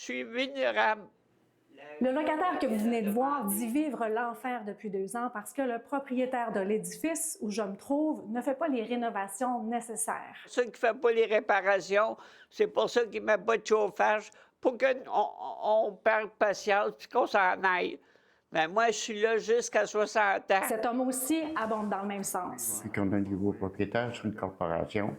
suis vulnérable. Le locataire que vous venez de voir dit vivre l'enfer depuis 2 ans parce que le propriétaire de l'édifice où je me trouve ne fait pas les rénovations nécessaires. C'est pour ça qu'il ne fait pas les réparations, c'est pour ça qu'il ne met pas de chauffage, pour qu'on perde patience et qu'on s'en aille. Mais moi, je suis là jusqu'à 60 ans. Cet homme aussi abonde dans le même sens. Puis qu'on a un nouveau propriétaire, c'est une corporation.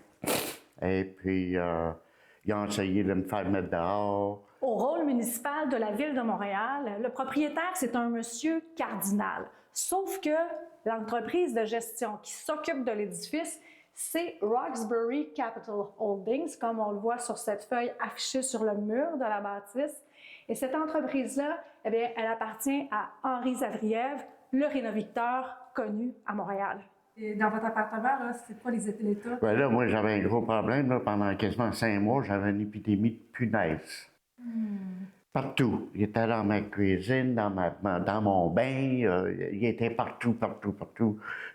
Et puis, ils ont essayé de me faire mettre dehors. Au rôle municipal de la Ville de Montréal, le propriétaire, c'est un monsieur cardinal. Sauf que l'entreprise de gestion qui s'occupe de l'édifice, c'est Roxbury Capital Holdings, comme on le voit sur cette feuille affichée sur le mur de la bâtisse. Et cette entreprise-là, eh bien, elle appartient à Henri Zavriev, le rénovicteur connu à Montréal. Et dans votre appartement, là, c'est quoi l'état? Ben là, moi, j'avais un gros problème. Là, pendant quasiment 5 mois, j'avais une épidémie de punaise. Partout. Il était dans ma cuisine, dans mon bain. Il était partout.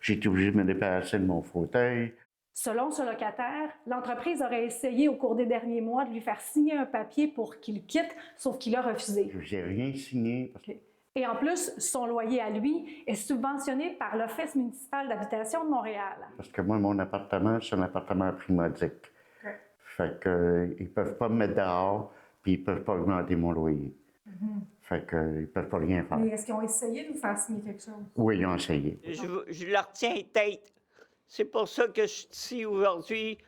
J'ai été obligé de me débarrasser de mon fauteuil. Selon ce locataire, l'entreprise aurait essayé au cours des derniers mois de lui faire signer un papier pour qu'il quitte, sauf qu'il a refusé. J'ai rien signé. Et en plus, son loyer à lui est subventionné par l'Office municipal d'habitation de Montréal. Parce que moi, mon appartement, c'est un appartement primodique. Okay. Fait que ils peuvent pas me mettre dehors, puis ils peuvent pas augmenter mon loyer. Fait que ils peuvent pas rien faire. Mais est-ce qu'ils ont essayé de vous faire signer quelque chose? Oui, ils ont essayé. Je leur tiens tête. C'est pour ça que je suis ici aujourd'hui,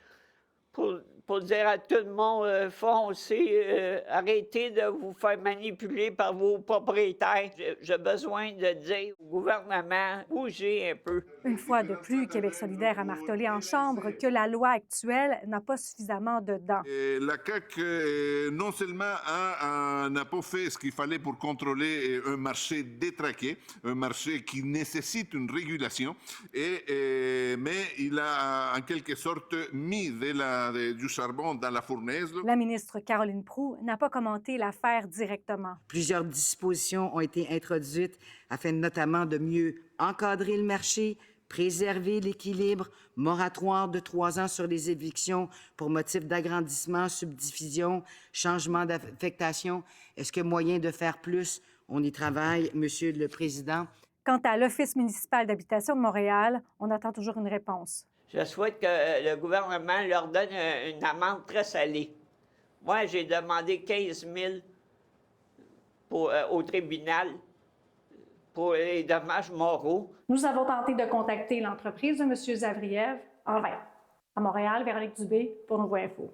pour dire à tout le monde, foncez, arrêtez de vous faire manipuler par vos propriétaires. J'ai besoin de dire au gouvernement, bougez un peu. Une fois de plus, Québec solidaire a martelé en Chambre que la loi actuelle n'a pas suffisamment de dents. La CAQ, non seulement n'a pas fait ce qu'il fallait pour contrôler un marché détraqué, un marché qui nécessite une régulation, mais il a en quelque sorte mis du charbon dans la fournaise. La ministre Caroline Proulx n'a pas commenté l'affaire directement. Plusieurs dispositions ont été introduites afin notamment de mieux encadrer le marché, préserver l'équilibre, moratoire de 3 ans sur les évictions pour motif d'agrandissement, subdivision, changement d'affectation. Est-ce qu'il y a moyen de faire plus? On y travaille, Monsieur le Président. Quant à l'Office municipal d'habitation de Montréal, on attend toujours une réponse. Je souhaite que le gouvernement leur donne une amende très salée. Moi, j'ai demandé 15 000 au tribunal pour les dommages moraux. Nous avons tenté de contacter l'entreprise de M. Zavriev en vain. À Montréal, Véronique Dubé pour Nouveau Info.